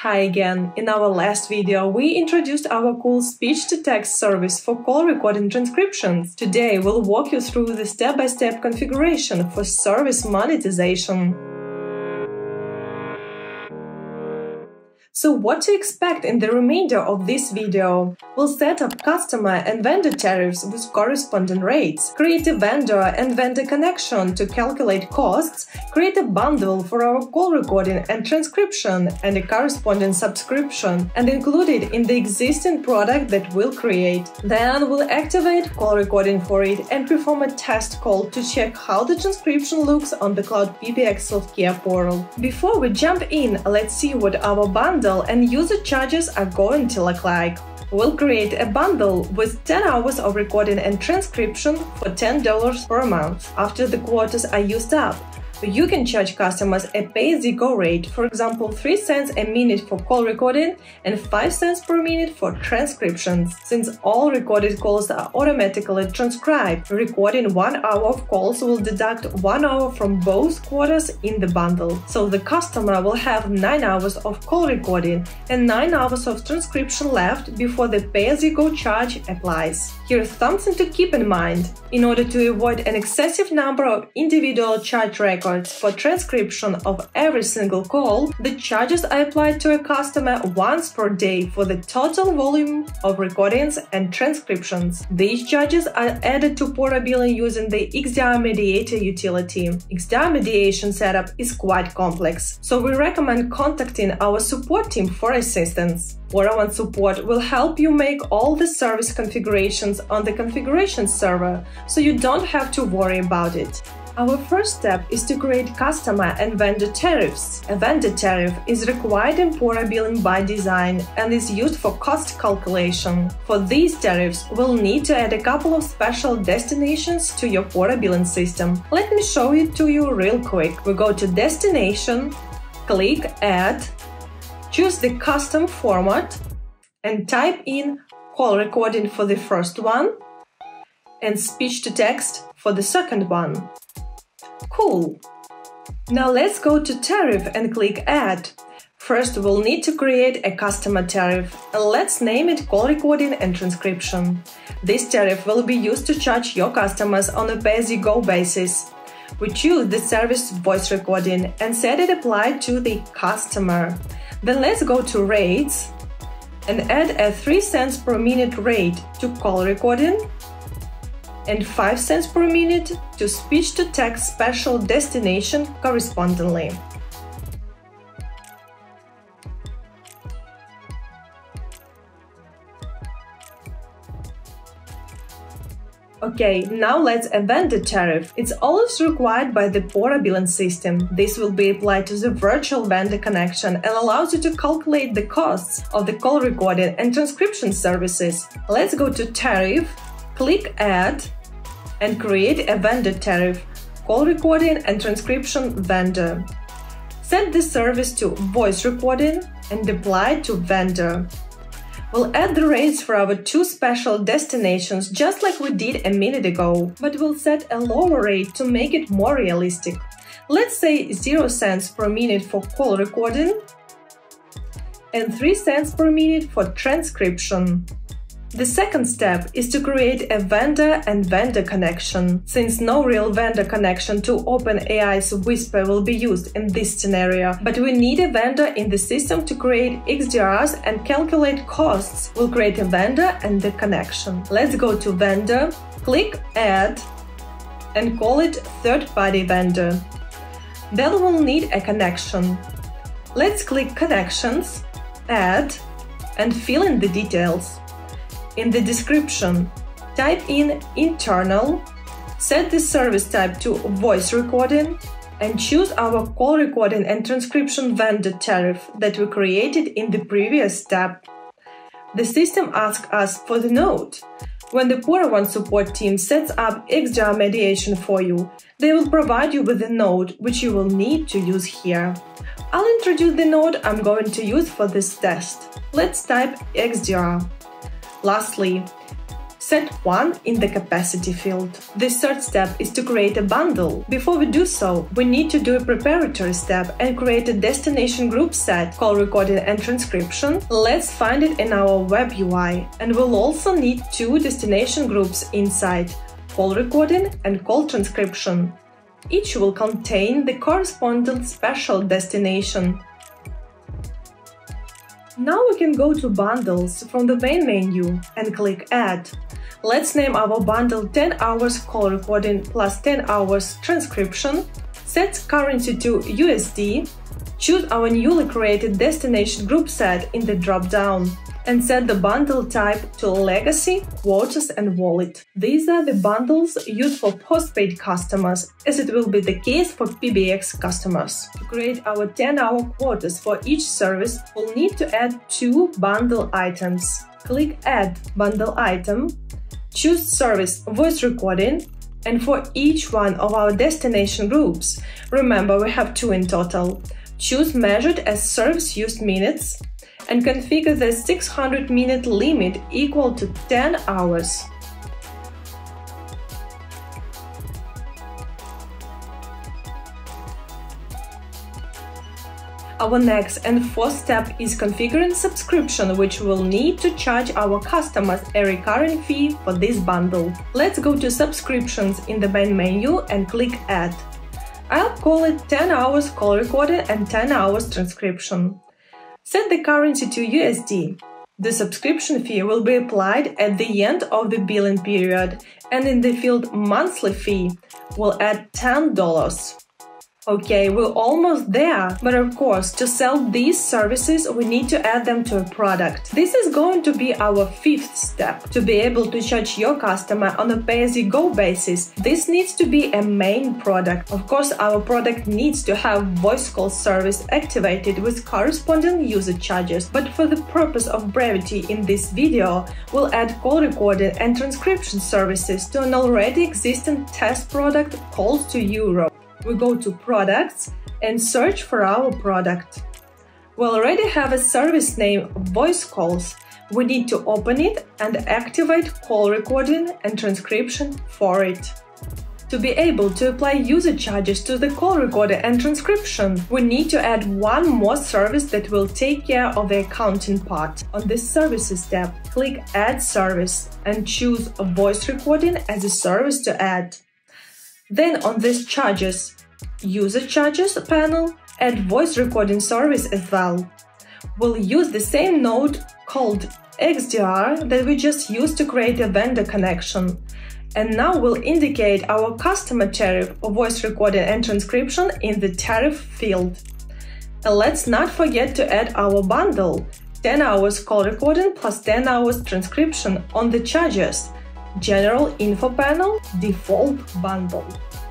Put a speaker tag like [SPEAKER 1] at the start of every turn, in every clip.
[SPEAKER 1] Hi again! In our last video, we introduced our cool speech-to-text service for call recording transcriptions. Today, we'll walk you through the step-by-step configuration for service monetization. So what to expect in the remainder of this video? We'll set up customer and vendor tariffs with corresponding rates, create a vendor and vendor connection to calculate costs, create a bundle for our call recording and transcription and a corresponding subscription, and include it in the existing product that we'll create. Then we'll activate call recording for it and perform a test call to check how the transcription looks on the Cloud PBX software portal. Before we jump in, let's see what our bundle and user charges are going to look like. We'll create a bundle with 10 hours of recording and transcription for $10 per month. After the quotas are used up, you can charge customers a pay-as-you-go rate, for example 3 cents a minute for call recording and 5 cents per minute for transcriptions. Since all recorded calls are automatically transcribed, recording 1 hour of calls will deduct 1 hour from both quotas in the bundle. So the customer will have 9 hours of call recording and 9 hours of transcription left before the pay-as-you-go charge applies. Here's something to keep in mind. In order to avoid an excessive number of individual charge records for transcription of every single call, the charges are applied to a customer once per day for the total volume of recordings and transcriptions. These charges are added to Porter billing using the XDR Mediator utility. XDR mediation setup is quite complex, so we recommend contacting our support team for assistance. One-on-one support will help you make all the service configurations on the configuration server, so you don't have to worry about it. Our first step is to create customer and vendor tariffs. A vendor tariff is required in Porter billing by design and is used for cost calculation. For these tariffs, we'll need to add a couple of special destinations to your Porter billing system. Let me show it to you real quick. We go to Destination, click Add, choose the custom format, and type in call recording for the first one and speech-to-text for the second one. Cool! Now let's go to Tariff and click Add. First, we'll need to create a customer tariff. Let's name it Call Recording and Transcription. This tariff will be used to charge your customers on a pay-as-you-go basis. We choose the service voice recording and set it applied to the customer. Then let's go to Rates and add a 3 cents per minute rate to call recording and 5 cents per minute to speech-to-text special destination correspondingly. Okay, now let's add vendor tariff. It's always required by the Porter billing system. This will be applied to the virtual vendor connection and allows you to calculate the costs of the call recording and transcription services. Let's go to Tariff, click Add, and create a vendor tariff, call recording and transcription vendor. Set the service to voice recording and apply it to vendor. We'll add the rates for our 2 special destinations just like we did a minute ago, but we'll set a lower rate to make it more realistic. Let's say 0 cents per minute for call recording and 3 cents per minute for transcription. The second step is to create a vendor and vendor connection. Since no real vendor connection to OpenAI's Whisper will be used in this scenario, but we need a vendor in the system to create XDRs and calculate costs, we'll create a vendor and the connection. Let's go to Vendor, click Add, and call it Third-Party Vendor. Then we'll need a connection. Let's click Connections, Add, and fill in the details. In the description, type in internal, set the service type to voice recording, and choose our call recording and transcription vendor tariff that we created in the previous step. The system asks us for the node. When the Porter support team sets up XDR mediation for you, they will provide you with a node which you will need to use here. I'll introduce the node I'm going to use for this test. Let's type XDR. Lastly, Set 1 in the capacity field. The third step is to create a bundle. Before we do so, we need to do a preparatory step and create a destination group set, call recording and transcription. Let's find it in our web UI. And we'll also need two destination groups inside, call recording and call transcription. Each will contain the corresponding special destination. Now we can go to Bundles from the main menu and click Add. Let's name our bundle 10 hours call recording plus 10 hours transcription. Set currency to USD. Choose our newly created destination group set in the drop-down. And set the bundle type to Legacy, Quotas and Wallet. These are the bundles used for postpaid customers, as it will be the case for PBX customers. To create our 10-hour quotas for each service, we'll need to add two bundle items. Click Add Bundle Item, choose Service Voice Recording, and for each one of our destination groups, remember we have two in total, choose Measured as Service Used Minutes, and configure the 600-minute limit equal to 10 hours. Our next and fourth step is configuring subscription, which will need to charge our customers a recurring fee for this bundle. Let's go to Subscriptions in the main menu and click Add. I'll call it 10 hours call recording and 10 hours transcription. Set the currency to USD. The subscription fee will be applied at the end of the billing period, and in the field Monthly Fee, we'll add $10. Okay, we're almost there, but of course, to sell these services, we need to add them to a product. This is going to be our fifth step. To be able to charge your customer on a pay-as-you-go basis, this needs to be a main product. Of course, our product needs to have voice call service activated with corresponding user charges, but for the purpose of brevity in this video, we'll add call recording and transcription services to an already existing test product Calls to Europe. We go to Products and search for our product. We already have a service named Voice Calls. We need to open it and activate call recording and transcription for it. To be able to apply user charges to the call recorder and transcription, we need to add one more service that will take care of the accounting part. On this Services tab, click Add Service and choose Voice Recording as a service to add. Then on this Charges, User Charges panel, add Voice Recording Service as well. We'll use the same node called XDR that we just used to create a vendor connection. And now we'll indicate our customer tariff for voice recording and transcription in the tariff field. And let's not forget to add our bundle, 10 hours call recording plus 10 hours transcription on the Charges, General Info panel, Default Bundle.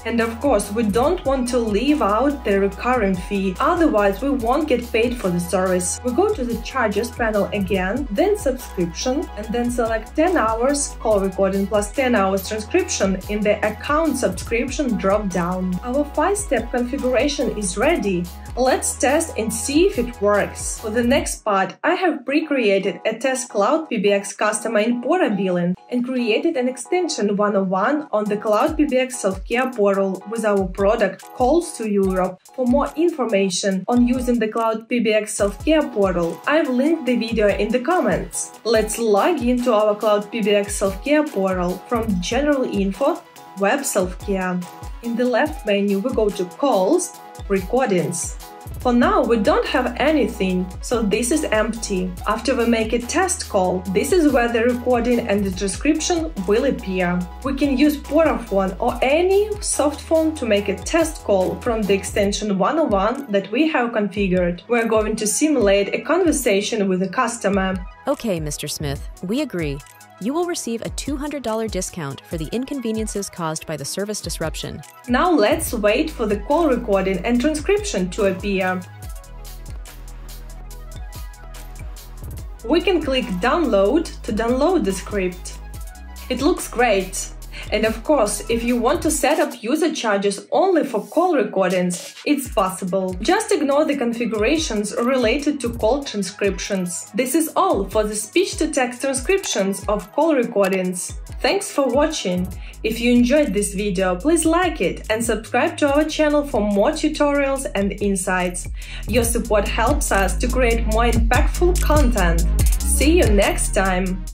[SPEAKER 1] And of course, we don't want to leave out the recurring fee, otherwise we won't get paid for the service. We go to the Charges panel again, then Subscription, and then select 10 hours call recording plus 10 hours transcription in the Account Subscription drop-down. Our 5-step configuration is ready. Let's test and see if it works. For the next part, I have pre-created a test Cloud PBX customer in Pora billing and created an extension 101 on the Cloud PBX self-care portal with our product Calls to Europe. For more information on using the Cloud PBX self-care portal, I've linked the video in the comments. Let's log into our Cloud PBX self-care portal from General Info, Web Self-Care. In the left menu, we go to Calls, Recordings. For now, we don't have anything, so this is empty. After we make a test call, this is where the recording and the transcription will appear. We can use Poraphone or any soft phone to make a test call from the extension 101 that we have configured. We're going to simulate a conversation with a customer.
[SPEAKER 2] Okay, Mr. Smith, we agree. You will receive a $200 discount for the inconveniences caused by the service disruption.
[SPEAKER 1] Now let's wait for the call recording and transcription to appear. We can click Download to download the script. It looks great. And of course, if you want to set up user charges only for call recordings, it's possible. Just ignore the configurations related to call transcriptions. This is all for the speech-to-text transcriptions of call recordings. Thanks for watching. If you enjoyed this video, please like it and subscribe to our channel for more tutorials and insights. Your support helps us to create more impactful content. See you next time!